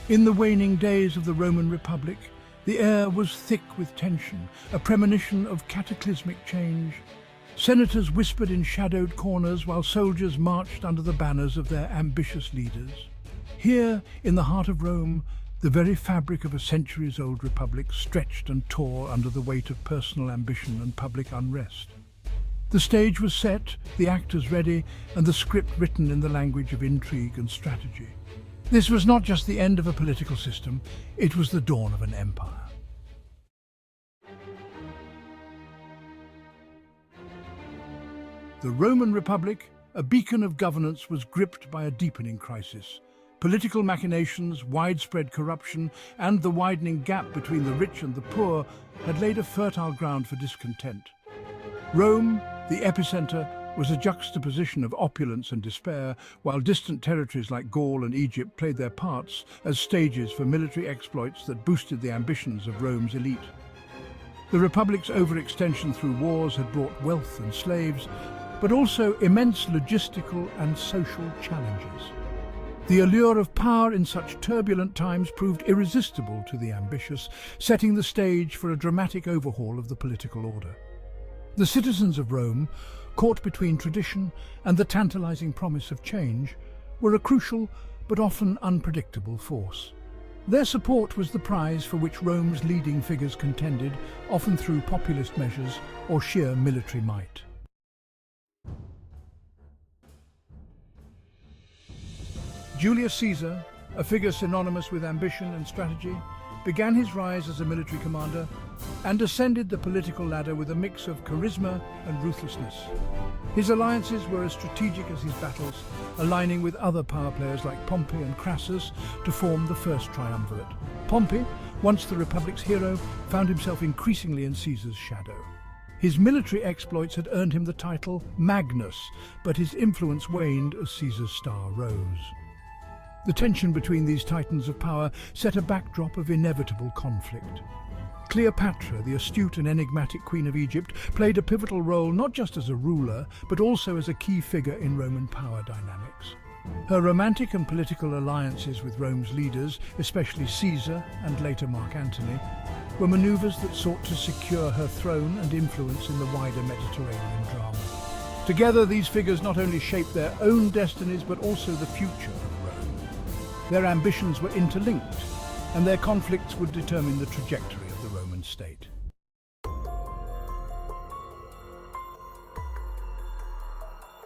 In the waning days of the Roman Republic, the air was thick with tension, a premonition of cataclysmic change. Senators whispered in shadowed corners while soldiers marched under the banners of their ambitious leaders. Here, in the heart of Rome, the very fabric of a centuries-old republic stretched and tore under the weight of personal ambition and public unrest. The stage was set, the actors ready, and the script written in the language of intrigue and strategy. This was not just the end of a political system, it was the dawn of an empire. The Roman Republic, a beacon of governance, was gripped by a deepening crisis. Political machinations, widespread corruption, and the widening gap between the rich and the poor had laid a fertile ground for discontent. Rome, the epicenter, was a juxtaposition of opulence and despair, while distant territories like Gaul and Egypt played their parts as stages for military exploits that boosted the ambitions of Rome's elite. The Republic's overextension through wars had brought wealth and slaves, but also immense logistical and social challenges. The allure of power in such turbulent times proved irresistible to the ambitious, setting the stage for a dramatic overhaul of the political order. The citizens of Rome, caught between tradition and the tantalizing promise of change, were a crucial but often unpredictable force. Their support was the prize for which Rome's leading figures contended, often through populist measures or sheer military might. Julius Caesar, a figure synonymous with ambition and strategy, began his rise as a military commander and ascended the political ladder with a mix of charisma and ruthlessness. His alliances were as strategic as his battles, aligning with other power players like Pompey and Crassus to form the first triumvirate. Pompey, once the Republic's hero, found himself increasingly in Caesar's shadow. His military exploits had earned him the title Magnus, but his influence waned as Caesar's star rose. The tension between these titans of power set a backdrop of inevitable conflict. Cleopatra, the astute and enigmatic Queen of Egypt, played a pivotal role not just as a ruler, but also as a key figure in Roman power dynamics. Her romantic and political alliances with Rome's leaders, especially Caesar and later Mark Antony, were maneuvers that sought to secure her throne and influence in the wider Mediterranean drama. Together, these figures not only shaped their own destinies, but also the future of Rome. Their ambitions were interlinked, and their conflicts would determine the trajectory of the Roman state.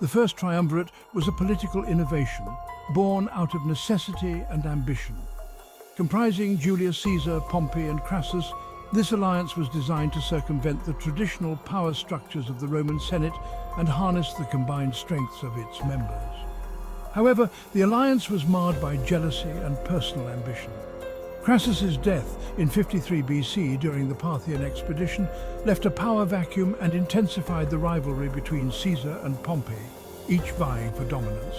The first triumvirate was a political innovation, born out of necessity and ambition. Comprising Julius Caesar, Pompey and Crassus, this alliance was designed to circumvent the traditional power structures of the Roman Senate and harness the combined strengths of its members. However, the alliance was marred by jealousy and personal ambition. Crassus's death in 53 BC during the Parthian expedition left a power vacuum and intensified the rivalry between Caesar and Pompey, each vying for dominance.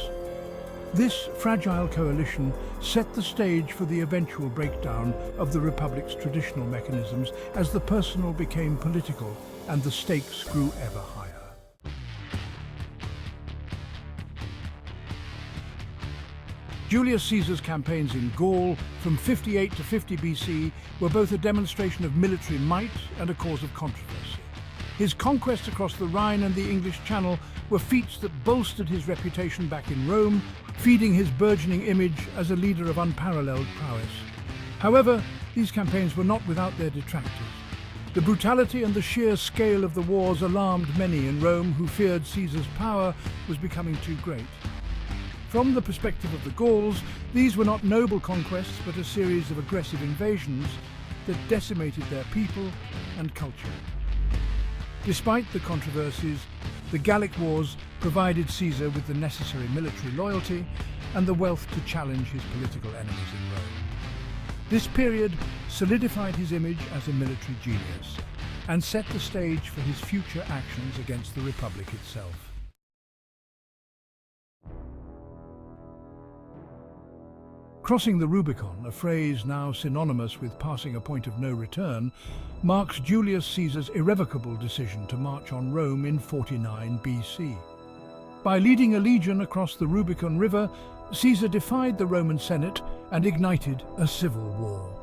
This fragile coalition set the stage for the eventual breakdown of the Republic's traditional mechanisms as the personal became political and the stakes grew ever higher. Julius Caesar's campaigns in Gaul from 58 to 50 BC were both a demonstration of military might and a cause of controversy. His conquests across the Rhine and the English Channel were feats that bolstered his reputation back in Rome, feeding his burgeoning image as a leader of unparalleled prowess. However, these campaigns were not without their detractors. The brutality and the sheer scale of the wars alarmed many in Rome who feared Caesar's power was becoming too great. From the perspective of the Gauls, these were not noble conquests but a series of aggressive invasions that decimated their people and culture. Despite the controversies, the Gallic Wars provided Caesar with the necessary military loyalty and the wealth to challenge his political enemies in Rome. This period solidified his image as a military genius and set the stage for his future actions against the Republic itself. Crossing the Rubicon, a phrase now synonymous with passing a point of no return, marks Julius Caesar's irrevocable decision to march on Rome in 49 BC. By leading a legion across the Rubicon River, Caesar defied the Roman Senate and ignited a civil war.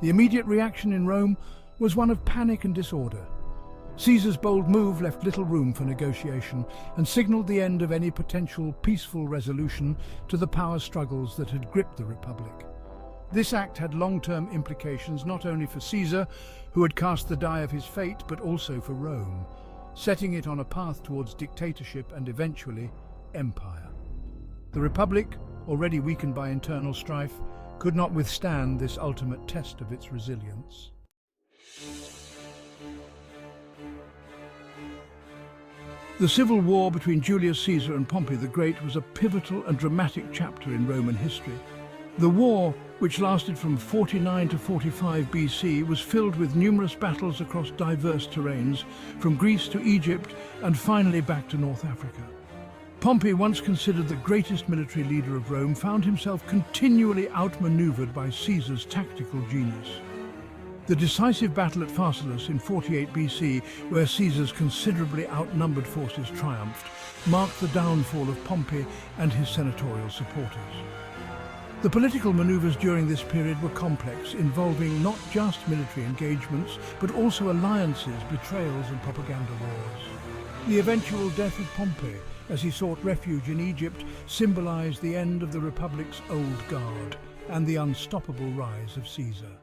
The immediate reaction in Rome was one of panic and disorder. Caesar's bold move left little room for negotiation and signaled the end of any potential peaceful resolution to the power struggles that had gripped the Republic. This act had long-term implications not only for Caesar, who had cast the die of his fate, but also for Rome, setting it on a path towards dictatorship and eventually empire. The Republic, already weakened by internal strife, could not withstand this ultimate test of its resilience. The civil war between Julius Caesar and Pompey the Great was a pivotal and dramatic chapter in Roman history. The war, which lasted from 49 to 45 BC, was filled with numerous battles across diverse terrains, from Greece to Egypt and finally back to North Africa. Pompey, once considered the greatest military leader of Rome, found himself continually outmaneuvered by Caesar's tactical genius. The decisive battle at Pharsalus in 48 BC, where Caesar's considerably outnumbered forces triumphed, marked the downfall of Pompey and his senatorial supporters. The political maneuvers during this period were complex, involving not just military engagements, but also alliances, betrayals and propaganda wars. The eventual death of Pompey, as he sought refuge in Egypt, symbolized the end of the Republic's old guard and the unstoppable rise of Caesar.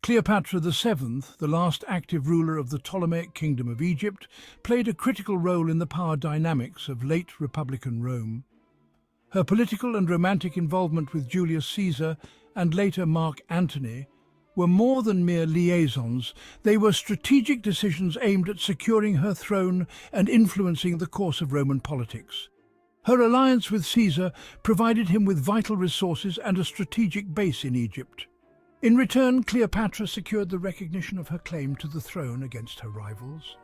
Cleopatra VII, the last active ruler of the Ptolemaic Kingdom of Egypt, played a critical role in the power dynamics of late Republican Rome. Her political and romantic involvement with Julius Caesar and later Mark Antony were more than mere liaisons. They were strategic decisions aimed at securing her throne and influencing the course of Roman politics. Her alliance with Caesar provided him with vital resources and a strategic base in Egypt. In return, Cleopatra secured the recognition of her claim to the throne against her rivals.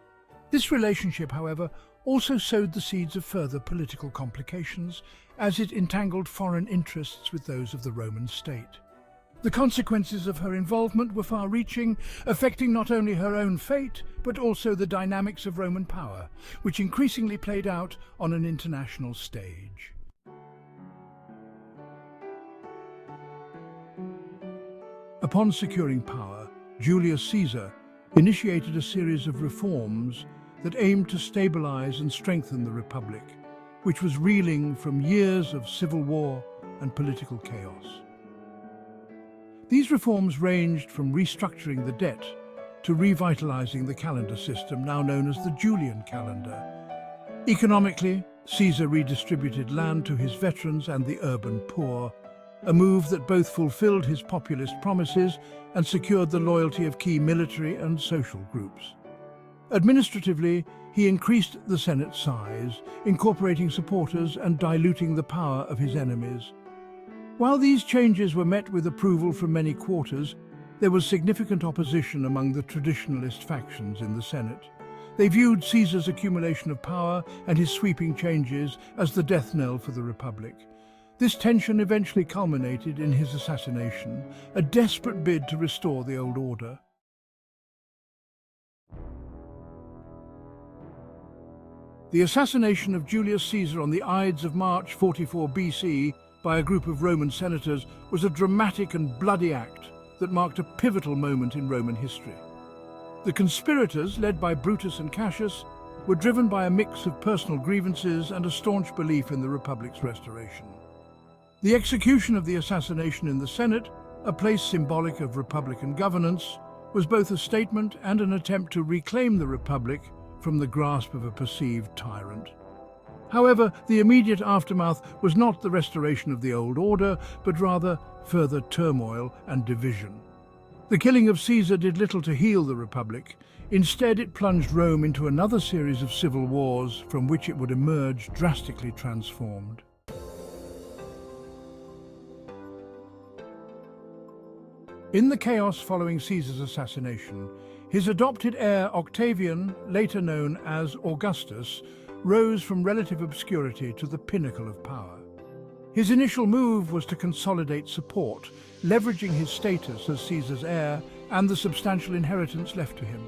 This relationship, however, also sowed the seeds of further political complications, as it entangled foreign interests with those of the Roman state. The consequences of her involvement were far-reaching, affecting not only her own fate, but also the dynamics of Roman power, which increasingly played out on an international stage. Upon securing power, Julius Caesar initiated a series of reforms that aimed to stabilize and strengthen the Republic, which was reeling from years of civil war and political chaos. These reforms ranged from restructuring the debt to revitalizing the calendar system, now known as the Julian calendar. Economically, Caesar redistributed land to his veterans and the urban poor, a move that both fulfilled his populist promises and secured the loyalty of key military and social groups. Administratively, he increased the Senate's size, incorporating supporters and diluting the power of his enemies. While these changes were met with approval from many quarters, there was significant opposition among the traditionalist factions in the Senate. They viewed Caesar's accumulation of power and his sweeping changes as the death knell for the Republic. This tension eventually culminated in his assassination, a desperate bid to restore the old order. The assassination of Julius Caesar on the Ides of March 44 BC by a group of Roman senators was a dramatic and bloody act that marked a pivotal moment in Roman history. The conspirators, led by Brutus and Cassius, were driven by a mix of personal grievances and a staunch belief in the Republic's restoration. The execution of the assassination in the Senate, a place symbolic of Republican governance, was both a statement and an attempt to reclaim the Republic from the grasp of a perceived tyrant. However, the immediate aftermath was not the restoration of the old order, but rather further turmoil and division. The killing of Caesar did little to heal the Republic. Instead, it plunged Rome into another series of civil wars from which it would emerge drastically transformed. In the chaos following Caesar's assassination, his adopted heir Octavian, later known as Augustus, rose from relative obscurity to the pinnacle of power. His initial move was to consolidate support, leveraging his status as Caesar's heir and the substantial inheritance left to him.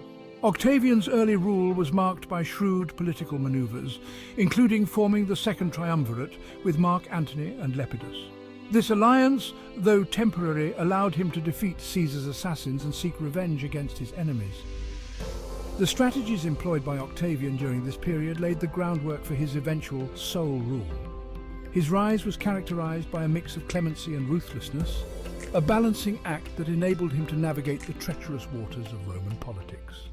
Octavian's early rule was marked by shrewd political maneuvers, including forming the Second Triumvirate with Mark Antony and Lepidus. This alliance, though temporary, allowed him to defeat Caesar's assassins and seek revenge against his enemies. The strategies employed by Octavian during this period laid the groundwork for his eventual sole rule. His rise was characterized by a mix of clemency and ruthlessness, a balancing act that enabled him to navigate the treacherous waters of Roman politics.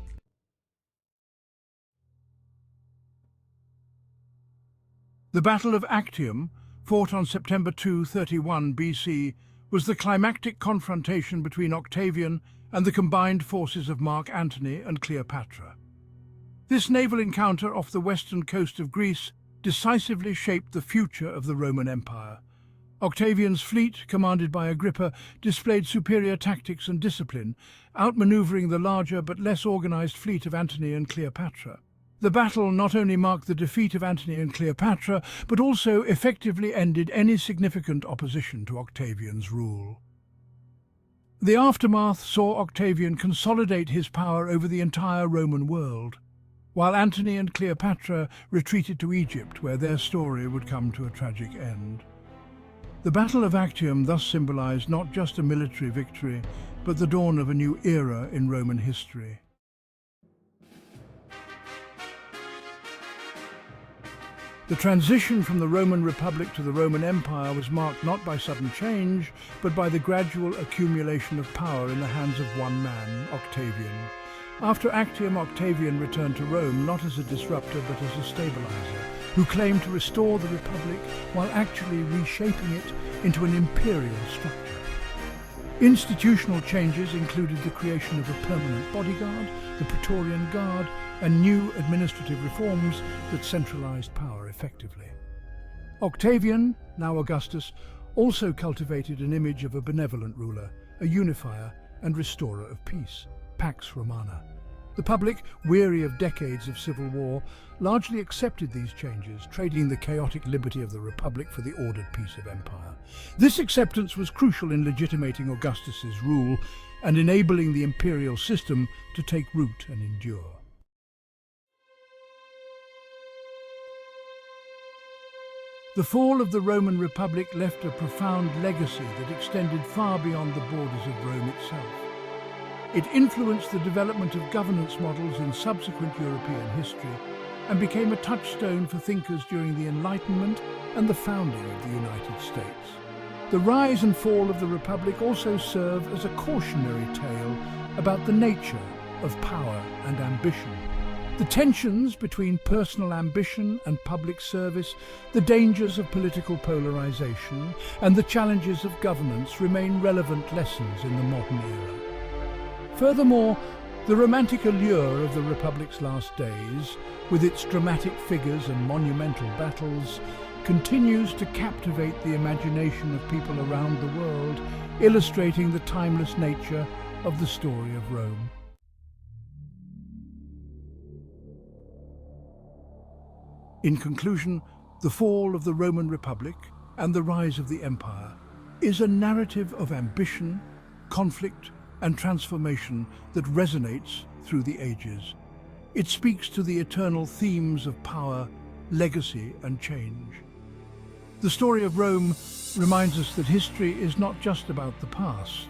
The Battle of Actium, fought on September 2, 31 BC, was the climactic confrontation between Octavian and the combined forces of Mark Antony and Cleopatra. This naval encounter off the western coast of Greece decisively shaped the future of the Roman Empire. Octavian's fleet, commanded by Agrippa, displayed superior tactics and discipline, outmaneuvering the larger but less organized fleet of Antony and Cleopatra. The battle not only marked the defeat of Antony and Cleopatra, but also effectively ended any significant opposition to Octavian's rule. The aftermath saw Octavian consolidate his power over the entire Roman world, while Antony and Cleopatra retreated to Egypt, where their story would come to a tragic end. The Battle of Actium thus symbolized not just a military victory, but the dawn of a new era in Roman history. The transition from the Roman Republic to the Roman Empire was marked not by sudden change, but by the gradual accumulation of power in the hands of one man, Octavian. After Actium, Octavian returned to Rome not as a disruptor but as a stabilizer, who claimed to restore the Republic while actually reshaping it into an imperial structure. Institutional changes included the creation of a permanent bodyguard, the Praetorian Guard, and new administrative reforms that centralized power effectively. Octavian, now Augustus, also cultivated an image of a benevolent ruler, a unifier and restorer of peace, Pax Romana. The public, weary of decades of civil war, largely accepted these changes, trading the chaotic liberty of the Republic for the ordered peace of empire. This acceptance was crucial in legitimating Augustus's rule and enabling the imperial system to take root and endure. The fall of the Roman Republic left a profound legacy that extended far beyond the borders of Rome itself. It influenced the development of governance models in subsequent European history and became a touchstone for thinkers during the Enlightenment and the founding of the United States. The rise and fall of the Republic also serve as a cautionary tale about the nature of power and ambition. The tensions between personal ambition and public service, the dangers of political polarization, and the challenges of governance remain relevant lessons in the modern era. Furthermore, the romantic allure of the Republic's last days, with its dramatic figures and monumental battles, continues to captivate the imagination of people around the world, illustrating the timeless nature of the story of Rome. In conclusion, the fall of the Roman Republic and the rise of the Empire is a narrative of ambition, conflict, and transformation that resonates through the ages. It speaks to the eternal themes of power, legacy, and change. The story of Rome reminds us that history is not just about the past,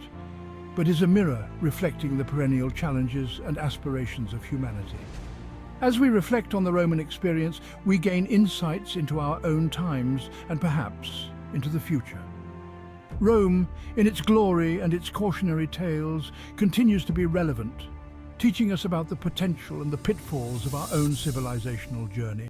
but is a mirror reflecting the perennial challenges and aspirations of humanity. As we reflect on the Roman experience, we gain insights into our own times and perhaps into the future. Rome, in its glory and its cautionary tales, continues to be relevant, teaching us about the potential and the pitfalls of our own civilizational journey.